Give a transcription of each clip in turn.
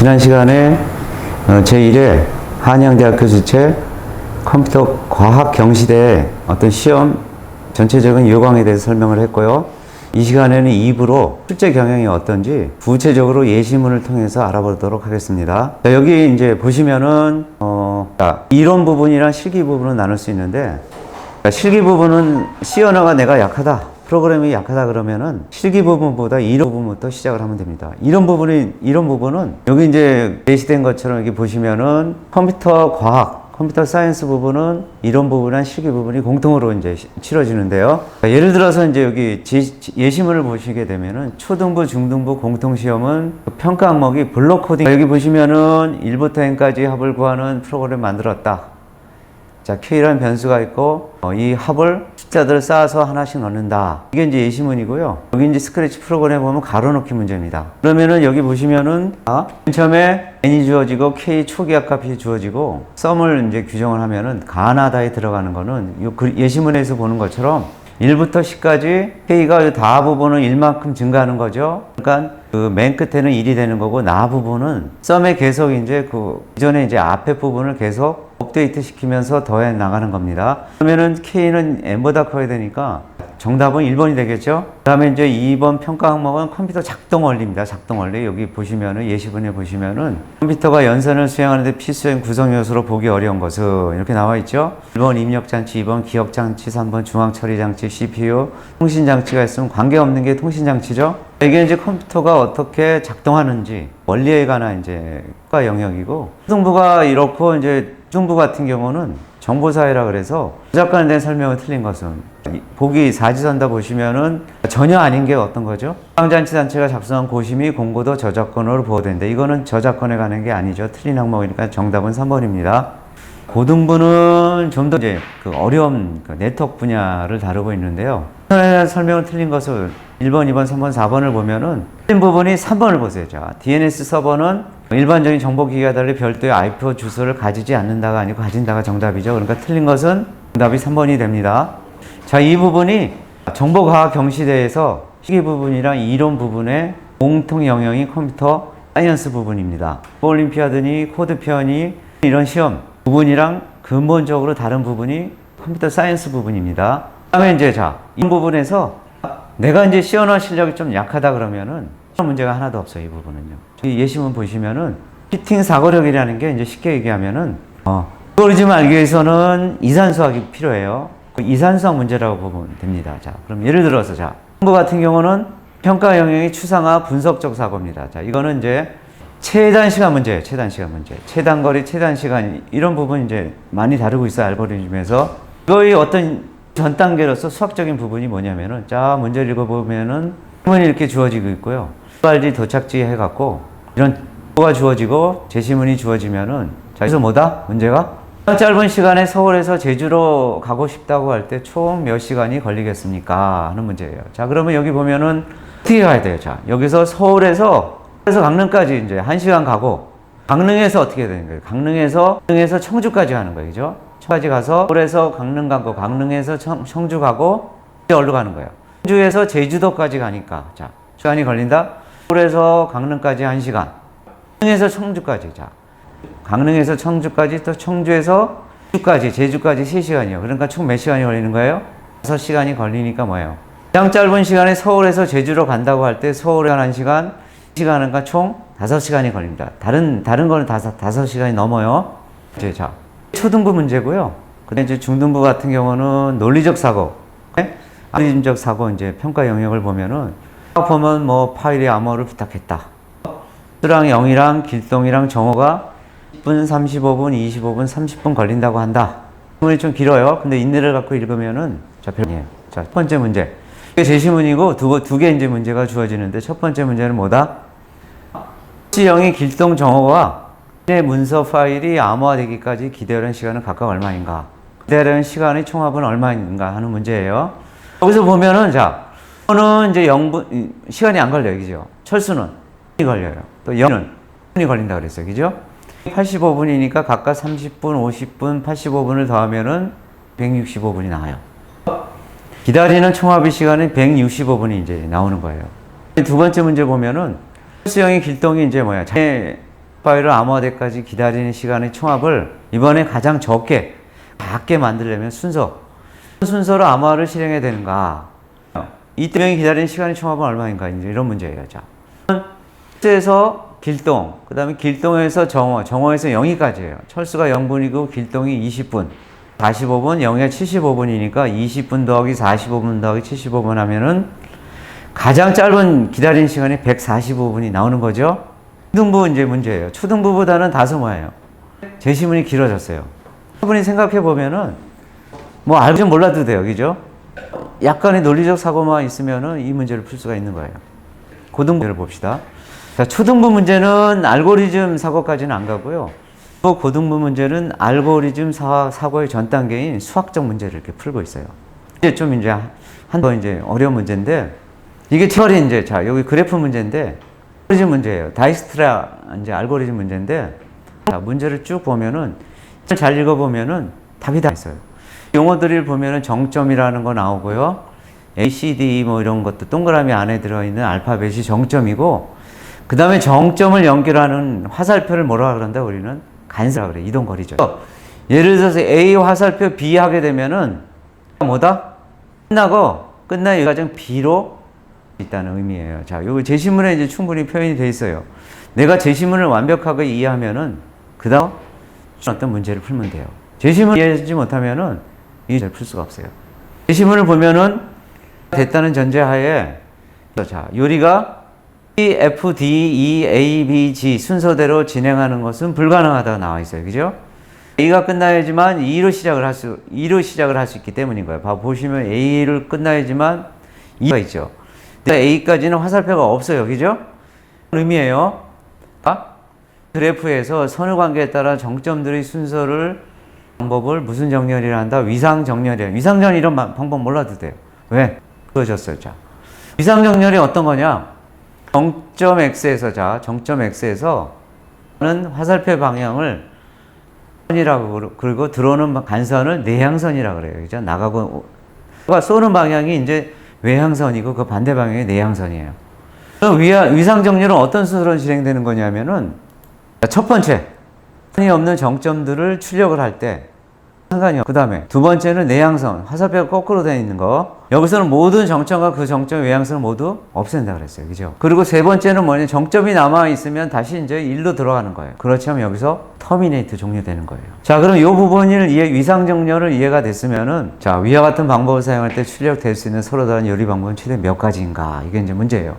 지난 시간에 제1회 한양대학교 주최 컴퓨터 과학 경시대 어떤 시험 전체적인 요강에 대해서 설명을 했고요. 이 시간에는 2부로 실제 경영이 어떤지 구체적으로 예시문을 통해서 알아보도록 하겠습니다. 자, 여기 이제 보시면은 이론 부분이랑 실기 부분을 나눌 수 있는데, 실기 부분은 C 언어가 내가 약하다, 프로그램이 약하다 그러면은 실기 부분보다 이론 부분부터 시작을 하면 됩니다. 이론 부분은 여기 이제 제시된 것처럼 여기 보시면은 컴퓨터 과학, 컴퓨터 사이언스 부분은 이론 부분이랑 실기 부분이 공통으로 이제 치러지는데요. 예를 들어서 이제 여기 예시문을 보시게 되면은 초등부, 중등부 공통시험은 평가 항목이 블록 코딩. 여기 보시면은 1부터 n까지 합을 구하는 프로그램을 만들었다. 자, K라는 변수가 있고, 이 합을 숫자들을 쌓아서 하나씩 넣는다. 이게 이제 예시문이고요. 여기 이제 스크래치 프로그램에 보면 가로넣기 문제입니다. 그러면은 여기 보시면은, 맨 처음에 n이 주어지고, K 초기화 값이 주어지고, 썸을 이제 규정을 하면은, 가나다에 들어가는 거는, 이 예시문에서 보는 것처럼, 1부터 10까지 K가 다 부분은 1만큼 증가하는 거죠. 그러니까 그 맨 끝에는 1이 되는 거고, 나 부분은 썸의 계속 이제 이전에 이제 앞에 부분을 계속 업데이트 시키면서 더해 나가는 겁니다. 그러면은 K는 n보다 커야 되니까 정답은 1번이 되겠죠. 그 다음에 이제 2번 평가 항목은 컴퓨터 작동 원리입니다. 작동 원리. 여기 보시면은 예시문에 보시면은 컴퓨터가 연산을 수행하는데 필수적인 구성 요소로 보기 어려운 것은 이렇게 나와 있죠. 1번 입력장치, 2번 기억장치, 3번 중앙처리장치, CPU, 통신장치가 있으면 관계없는 게 통신장치죠. 이게 이제 컴퓨터가 어떻게 작동하는지 원리에 관한 이제 과 영역이고, 초등부가 이렇고 이제 중부 같은 경우는 정보사회라 그래서 저작권에 대한 설명을 틀린 것은 보기 사지선다 보시면은 전혀 아닌 게 어떤 거죠? 중앙장치단체가 작성한 고시 및 공고도 저작권으로 보호된다. 이거는 저작권에 관한 게 아니죠. 틀린 항목이니까 정답은 3번입니다. 고등부는 좀 더 이제 어려운 네트워크 분야를 다루고 있는데요. 설명을 틀린 것을 1번, 2번, 3번, 4번을 보면은 틀린 부분이 3번을 보세요. 자, DNS 서버는 일반적인 정보기기와 달리 별도의 IP 주소를 가지지 않는다가 아니고 가진다가 정답이죠. 그러니까 틀린 것은 정답이 3번이 됩니다. 자, 이 부분이 정보과학 경시대에서 실기 부분이랑 이론 부분의 공통 영역이 컴퓨터 사이언스 부분입니다. 올림피아드니 코드 표현이 이런 시험 부분이랑 근본적으로 다른 부분이 컴퓨터 사이언스 부분입니다. 그 다음에 이제 이 부분에서 내가 이제 C 언어 실력이 좀 약하다 그러면은 문제가 하나도 없어요. 이 부분은요. 이 예시문 보시면은 피팅 사고력이라는 게 이제 쉽게 얘기하면은 알고리즘을 알기 위해서는 이산수학이 필요해요. 그 이산수학 문제라고 보면 됩니다. 자, 그럼 예를 들어서 공부 같은 경우는 평가 영역이 추상화 분석적 사고입니다. 자, 이거는 이제 최단 시간 문제예요. 최단 시간 문제. 최단 거리, 최단 시간 이런 부분 이제 많이 다루고 있어요. 알고리즘에서. 이거의 어떤 전 단계로서 수학적인 부분이 뭐냐면은 문제를 읽어보면은 질문이 이렇게 주어지고 있고요. 출발지 도착지 해갖고 이런 가 주어지고 제시문이 주어지면은 여기서 뭐다? 문제가 짧은 시간에 서울에서 제주로 가고 싶다고 할 때 총 몇 시간이 걸리겠습니까? 하는 문제예요. 자, 그러면 여기 보면은 어떻게 가야 돼요? 자, 여기서 서울에서 강릉까지 이제 1시간 가고, 강릉에서 어떻게 해야 되는 거예요? 강릉에서 청주까지 가는 거예요. 그죠? 청주까지 가서 서울에서 강릉 가고, 강릉에서 청주 가고, 이제 어디로 가는 거예요? 청주에서 제주도까지 가니까, 자, 시간이 걸린다? 서울에서 강릉까지 1시간. 강릉에서 청주까지, 강릉에서 청주까지, 또 청주에서 제주까지 3시간이요. 그러니까 총 몇 시간이 걸리는 거예요? 5시간이 걸리니까 뭐예요? 가장 짧은 시간에 서울에서 제주로 간다고 할 때 서울에 1시간, 1시간인가 총 5시간이 걸립니다. 다른 거는 5시간이 넘어요. 이제 초등부 문제고요. 근데 이제 중등부 같은 경우는 논리적 사고, 알고리즘적 사고 이제 평가 영역을 보면은 파일의 암호를 부탁했다. 수랑 0이랑 길동이랑 정오가 10분, 35분, 25분, 30분 걸린다고 한다. 질문이 좀 길어요. 근데 인내를 갖고 읽으면은 별이에요. 자, 첫 번째 문제. 이게 제시문이고 두 개 이제 문제가 주어지는데 첫 번째 문제는 뭐다? 0이 길동 정오와 내 문서 파일이 암호화되기까지 기다리는 시간은 각각 얼마인가? 기다리는 시간의 총합은 얼마인가 하는 문제예요. 여기서 보면은 이거는 이제 0분 시간이 안 걸려요. 그죠? 철수는 걸려요. 또 0은 분이 걸린다 그랬어요. 그죠? 85분이니까 각각 30분, 50분, 85분을 더하면은 165분이 나와요. 기다리는 총합의 시간은 165분이 이제 나오는 거예요. 두 번째 문제 보면은 철수형의 길동이 이제 파일을 암호화되기까지 기다리는 시간의 총합을 이번에 가장 작게 만들려면 순서로 암호화를 실행해야 되는가? 이때 명이 기다리는 시간의 총합은 얼마인가? 이제 이런 문제예요. 자, 철수에서 길동, 그 다음에 길동에서 정오에서 영희까지예요. 철수가 0분이고 길동이 20분, 45분, 영희가 75분이니까 20분 더하기 45분 더하기 75분 하면은 가장 짧은 기다리는 시간이 145분이 나오는 거죠. 초등부 이제 문제예요. 초등부보다는 다소 뭐예요? 제시문이 길어졌어요. 여러분이 생각해 보면은 뭐 알고 좀 몰라도 돼요. 그죠? 약간의 논리적 사고만 있으면은 이 문제를 풀 수가 있는 거예요. 고등부를 봅시다. 자, 초등부 문제는 알고리즘 사고까지는 안 가고요. 고등부 문제는 알고리즘 사고의 전 단계인 수학적 문제를 이렇게 풀고 있어요. 이제 좀 이제 한 번 이제 어려운 문제인데 이게 처리 이제 자, 여기 그래프 문제인데 알고리즘 문제예요. 다이스트라 이제 알고리즘 문제인데 자, 문제를 쭉 보면은 잘 읽어보면은 답이 다 있어요. 용어들을 보면은 정점이라는 거 나오고요. A, C, D 뭐 이런 것도 동그라미 안에 들어있는 알파벳이 정점이고 그 다음에 정점을 연결하는 화살표를 뭐라 그런다 우리는 간세라 그래. 이동거리죠. 예를 들어서 A 화살표 B 하게 되면은 뭐다? 끝나 이 과정 B로 있다는 의미예요. 자, 요거 제시문에 이제 충분히 표현이 돼 있어요. 내가 제시문을 완벽하게 이해하면은 그 다음 어떤 문제를 풀면 돼요. 제시문을 이해하지 못하면은 이 문제를 풀 수가 없어요. 제시문을 보면은 됐다는 전제하에 자, 요리가 C, F, D, E, A, B, G 순서대로 진행하는 것은 불가능하다고 나와 있어요. 그죠? A가 끝나야지만 E로 시작을 할 수 있기 때문인 거예요. 보시면 A를 끝나야지만 E가 있죠. A까지는 화살표가 없어요. 그죠? 의미예요. 그래프에서 선후 관계에 따라 정점들의 순서를 방법을 무슨 정렬이라 한다? 위상 정렬이에요. 위상 정렬 이런 방법 몰라도 돼요. 왜? 그러셨어요. 자, 위상 정렬이 어떤 거냐? 정점 X에서 는 화살표 방향을 선이라고 그리고 들어오는 간선을 내향선이라고 그래요. 그죠? 나가고 쏘는 방향이 이제 외향선이고 그 반대 방향이 내향선이에요. 위상 정렬은 어떤 순서로 진행되는 거냐면은 첫 번째 선이 없는 정점들을 출력을 할 때 상관이 없고 그 다음에 두 번째는 내향선 화살표가 거꾸로 되어 있는 거 여기서는 모든 정점과 그 정점 외향선을 모두 없앤다 그랬어요. 그죠? 그리고 세 번째는 뭐냐 정점이 남아 있으면 다시 이제 1로 들어가는 거예요. 그렇지 않으면 여기서 터미네이트 종료되는 거예요. 자, 그럼 이 부분을 위상 정렬을 이해가 됐으면은 자, 위와 같은 방법을 사용할 때 출력될 수 있는 서로 다른 요리 방법은 최대 몇 가지인가 이게 이제 문제예요.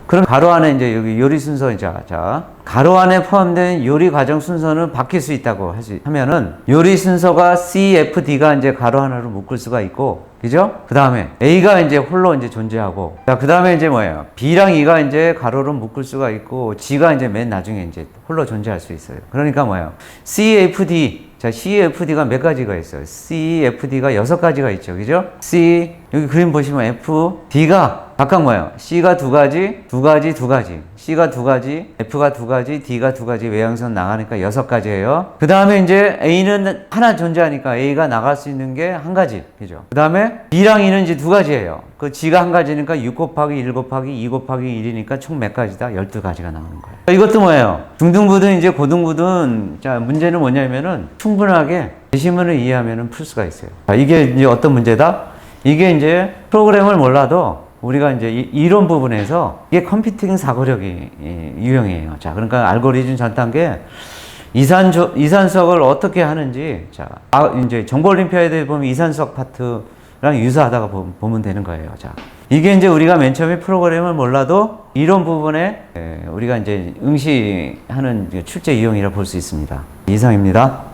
그럼 가로 안에 이제 여기 요리 순서 자 가로 안에 포함된 요리 과정 순서는 바뀔 수 있다고 하면은 요리 순서가 C, F, D가 이제 가로 하나로 묶을 수가 있고, 그죠? 그 다음에 A가 이제 홀로 이제 존재하고, 자, 그 다음에 이제 뭐예요? B랑 E가 이제 가로로 묶을 수가 있고, G가 이제 맨 나중에 이제 홀로 존재할 수 있어요. 그러니까 뭐예요? C, F, D. 자, C, F, D가 몇 가지가 있어요? C, F, D가 6가지가 있죠. 그죠? C, 여기 그림 보시면 F, D가 각각 뭐예요? C가 두 가지. C가 두 가지, F가 두 가지, D가 두 가지 외향선 나가니까 6가지예요. 그 다음에 이제 A는 하나 존재하니까 A가 나갈 수 있는 게 한 가지. 그죠? 그 다음에 B랑 E는 이제 2가지예요. 그 G가 한 가지니까 6 곱하기 1 곱하기 2 곱하기 1이니까 총 몇 가지다? 12가지가 나오는 거예요. 이것도 뭐예요? 중등부든 이제 고등부든 자, 문제는 뭐냐면은 충분하게 제시문을 이해하면은 풀 수가 있어요. 자, 이게 이제 어떤 문제다? 이게 이제 프로그램을 몰라도 우리가 이제 이론 부분에서 이게 컴퓨팅 사고력이 유형이에요. 자, 그러니까 알고리즘 전 단계 이산 수학을 어떻게 하는지 자, 이제 정보 올림피아드에 보면 이산 수학 파트랑 유사하다가 보면 되는 거예요. 자, 이게 이제 우리가 맨 처음에 프로그램을 몰라도 이론 부분에 우리가 이제 응시하는 출제 유형이라 볼 수 있습니다. 이상입니다.